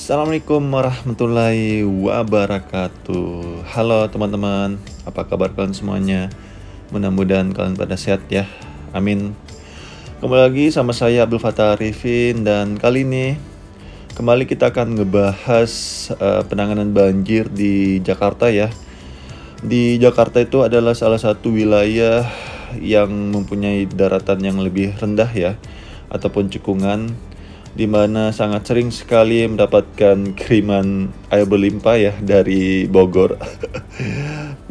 Assalamualaikum warahmatullahi wabarakatuh. Halo teman-teman, apa kabar kalian semuanya? Mudah-mudahan kalian pada sehat ya. Amin. Kembali lagi sama saya Abdul Fattah Arifin, dan kali ini kembali kita akan ngebahas penanganan banjir di Jakarta ya. Di Jakarta itu adalah salah satu wilayah yang mempunyai daratan yang lebih rendah ya, ataupun cekungan, di mana sangat sering sekali mendapatkan kiriman air berlimpah ya dari Bogor.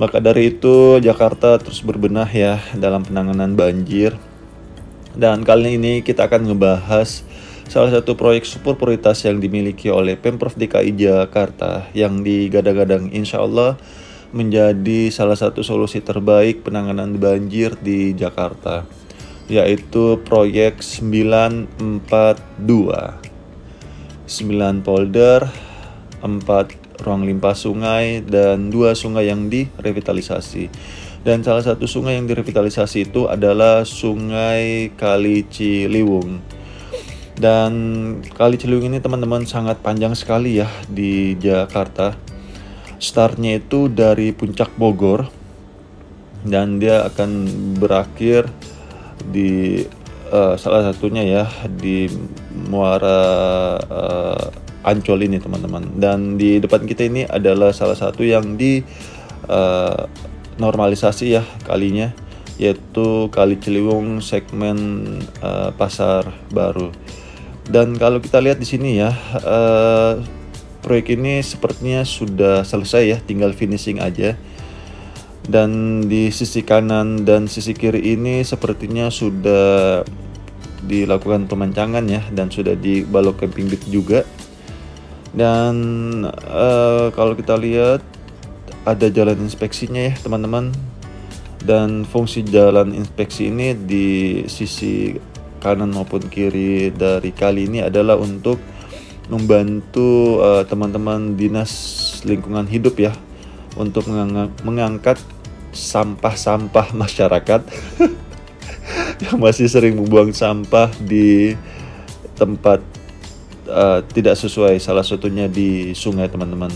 Maka dari itu Jakarta terus berbenah ya dalam penanganan banjir. Dan kali ini kita akan ngebahas salah satu proyek super prioritas yang dimiliki oleh Pemprov DKI Jakarta yang digadang-gadang insya Allah menjadi salah satu solusi terbaik penanganan banjir di Jakarta, yaitu proyek 942. 9 polder, 4 ruang limpah sungai, dan 2 sungai yang direvitalisasi. Dan salah satu sungai yang direvitalisasi itu adalah Sungai Kali Ciliwung. Dan Kali Ciliwung ini teman-teman sangat panjang sekali ya di Jakarta. Startnya itu dari puncak Bogor, dan dia akan berakhir di salah satunya ya di Muara Ancol ini teman-teman. Dan di depan kita ini adalah salah satu yang di normalisasi ya kalinya, yaitu Kali Ciliwung segmen Pasar Baru. Dan kalau kita lihat di sini ya, proyek ini sepertinya sudah selesai ya, tinggal finishing aja. Dan di sisi kanan dan sisi kiri ini sepertinya sudah dilakukan pemancangan ya, dan sudah dibalok camping bed juga. Dan kalau kita lihat ada jalan inspeksinya ya teman-teman. Dan fungsi jalan inspeksi ini di sisi kanan maupun kiri dari kali ini adalah untuk membantu teman-teman dinas lingkungan hidup ya, untuk mengangkat sampah-sampah masyarakat yang masih sering membuang sampah di tempat tidak sesuai, salah satunya di sungai teman-teman.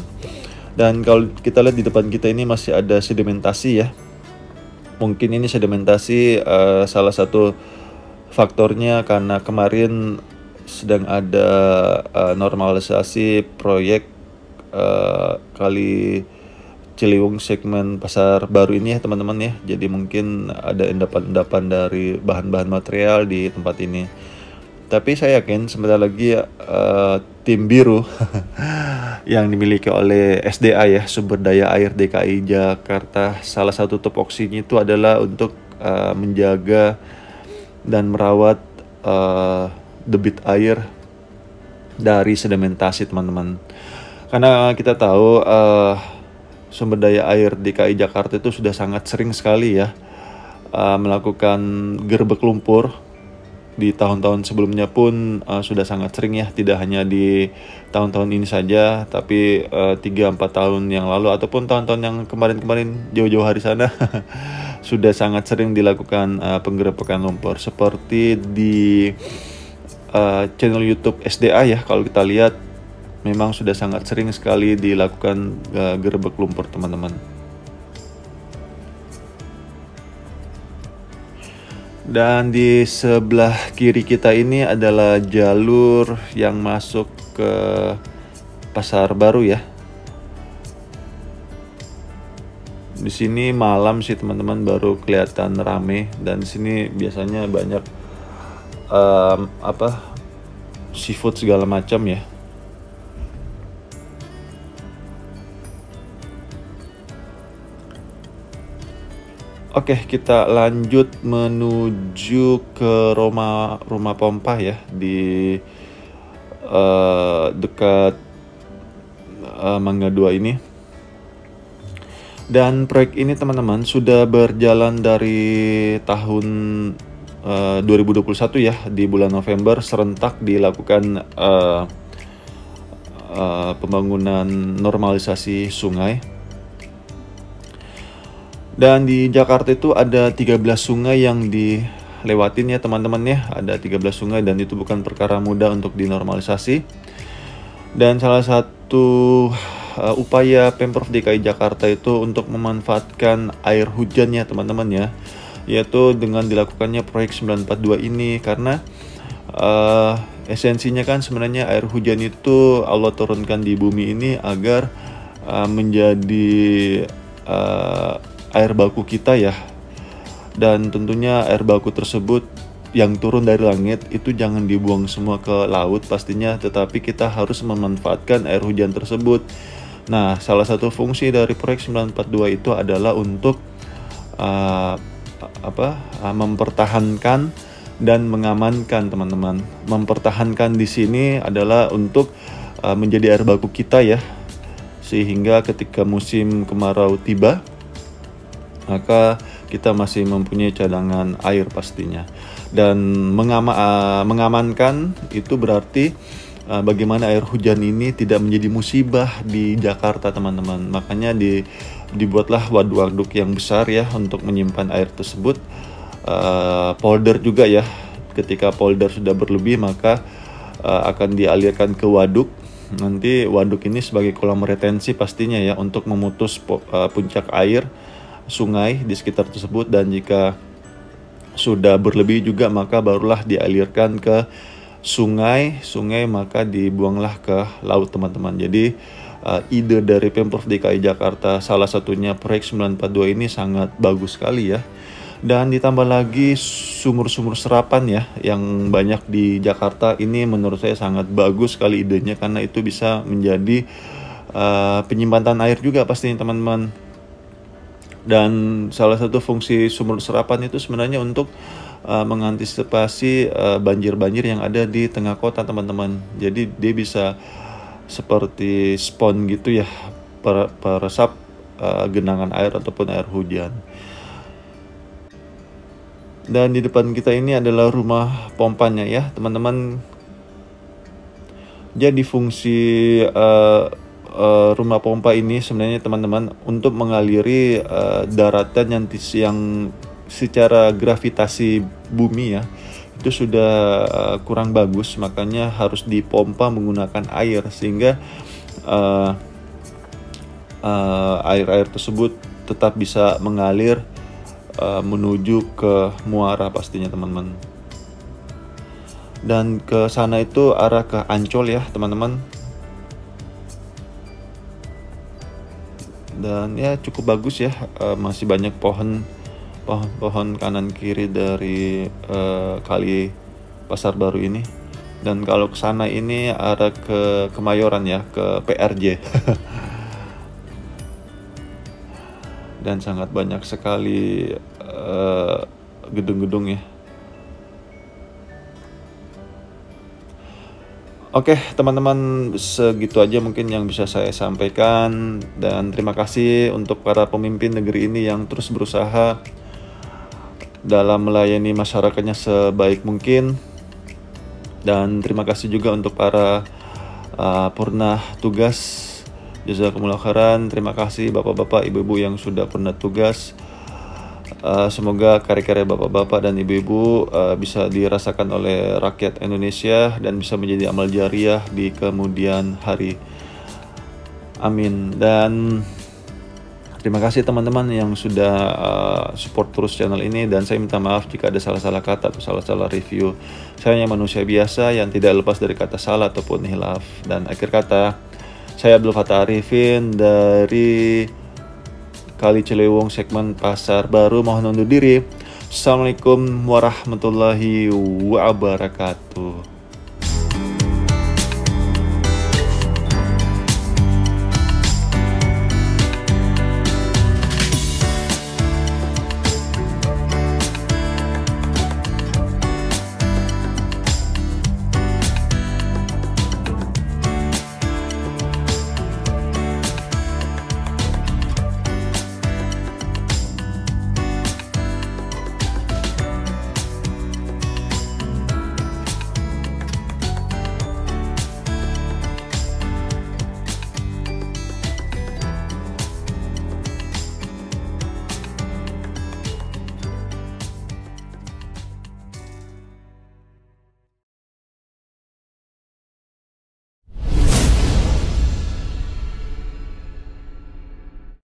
Dan kalau kita lihat di depan kita ini masih ada sedimentasi ya. Mungkin ini sedimentasi salah satu faktornya karena kemarin sedang ada normalisasi proyek Kali Ciliwung segmen Pasar Baru ini ya teman-teman ya. Jadi mungkin ada endapan-endapan dari bahan-bahan material di tempat ini. Tapi saya yakin sebentar lagi tim biru yang dimiliki oleh SDA ya, Sumber Daya Air DKI Jakarta, salah satu tupoksinya itu adalah untuk menjaga dan merawat debit air dari sedimentasi teman-teman. Karena kita tahu Sumber Daya Air DKI Jakarta itu sudah sangat sering sekali ya melakukan gerbek lumpur. Di tahun-tahun sebelumnya pun sudah sangat sering ya, tidak hanya di tahun-tahun ini saja, tapi 3-4 tahun yang lalu ataupun tahun-tahun yang kemarin-kemarin jauh-jauh hari sana sudah sangat sering dilakukan penggerbekan lumpur. Seperti di channel YouTube SDA ya, kalau kita lihat memang sudah sangat sering sekali dilakukan gerbek lumpur teman-teman. Dan di sebelah kiri kita ini adalah jalur yang masuk ke Pasar Baru ya. Di sini malam sih teman-teman baru kelihatan rame, dan di sini biasanya banyak seafood segala macam ya. Oke, kita lanjut menuju ke rumah pompa ya di dekat Mangga 2 ini. Dan proyek ini teman-teman sudah berjalan dari tahun 2021 ya, di bulan November serentak dilakukan pembangunan normalisasi sungai. Dan di Jakarta itu ada 13 sungai yang dilewatin ya teman-teman ya. Ada 13 sungai, dan itu bukan perkara mudah untuk dinormalisasi. Dan salah satu upaya Pemprov DKI Jakarta itu untuk memanfaatkan air hujannya teman-teman ya, yaitu dengan dilakukannya proyek 942 ini, karena esensinya kan sebenarnya air hujan itu Allah turunkan di bumi ini agar menjadi air baku kita ya. Dan tentunya air baku tersebut yang turun dari langit itu jangan dibuang semua ke laut pastinya, tetapi kita harus memanfaatkan air hujan tersebut. Nah, salah satu fungsi dari proyek 942 itu adalah untuk mempertahankan dan mengamankan teman-teman. Mempertahankan di sini adalah untuk menjadi air baku kita ya, sehingga ketika musim kemarau tiba maka kita masih mempunyai cadangan air pastinya. Dan mengamankan itu berarti bagaimana air hujan ini tidak menjadi musibah di Jakarta teman-teman. Makanya dibuatlah waduk-waduk yang besar ya untuk menyimpan air tersebut. Polder juga ya, ketika polder sudah berlebih maka akan dialirkan ke waduk. Nanti waduk ini sebagai kolam retensi pastinya ya, untuk memutus puncak air sungai di sekitar tersebut. Dan jika sudah berlebih juga maka barulah dialirkan ke sungai maka dibuanglah ke laut teman-teman. Jadi ide dari Pemprov DKI Jakarta salah satunya proyek 942 ini sangat bagus sekali ya. Dan ditambah lagi sumur-sumur serapan ya yang banyak di Jakarta ini, menurut saya sangat bagus sekali idenya, karena itu bisa menjadi penyimpanan air juga pastinya teman-teman. Dan salah satu fungsi sumur serapan itu sebenarnya untuk mengantisipasi banjir-banjir yang ada di tengah kota teman-teman. Jadi dia bisa seperti spon gitu ya, peresap genangan air ataupun air hujan. Dan di depan kita ini adalah rumah pompanya ya teman-teman. Jadi fungsi rumah pompa ini sebenarnya teman-teman untuk mengaliri daratan yang secara gravitasi bumi ya itu sudah kurang bagus, makanya harus dipompa menggunakan air sehingga air-air tersebut tetap bisa mengalir menuju ke muara pastinya teman-teman. Dan ke sana itu arah ke Ancol ya teman-teman. Dan ya cukup bagus ya, masih banyak pohon kanan kiri dari kali Pasar Baru ini. Dan kalau ke sana ini arah ke Kemayoran ya, ke PRJ. Dan sangat banyak sekali gedung-gedung ya. Oke teman-teman, segitu aja mungkin yang bisa saya sampaikan. Dan terima kasih untuk para pemimpin negeri ini yang terus berusaha dalam melayani masyarakatnya sebaik mungkin. Dan terima kasih juga untuk para purna tugas. Jazakumullah khairan. Terima kasih bapak-bapak, ibu-ibu yang sudah purna tugas. Semoga karya-karya bapak-bapak dan ibu-ibu bisa dirasakan oleh rakyat Indonesia dan bisa menjadi amal jariah di kemudian hari. Amin. Dan terima kasih teman-teman yang sudah support terus channel ini. Dan saya minta maaf jika ada salah-salah kata atau salah-salah review. Saya hanya manusia biasa yang tidak lepas dari kata salah ataupun hilaf. Dan akhir kata, saya Abdul Fattah Arifin dari Kali Ciliwung segmen Pasar Baru mohon undur diri. Assalamualaikum warahmatullahi wabarakatuh.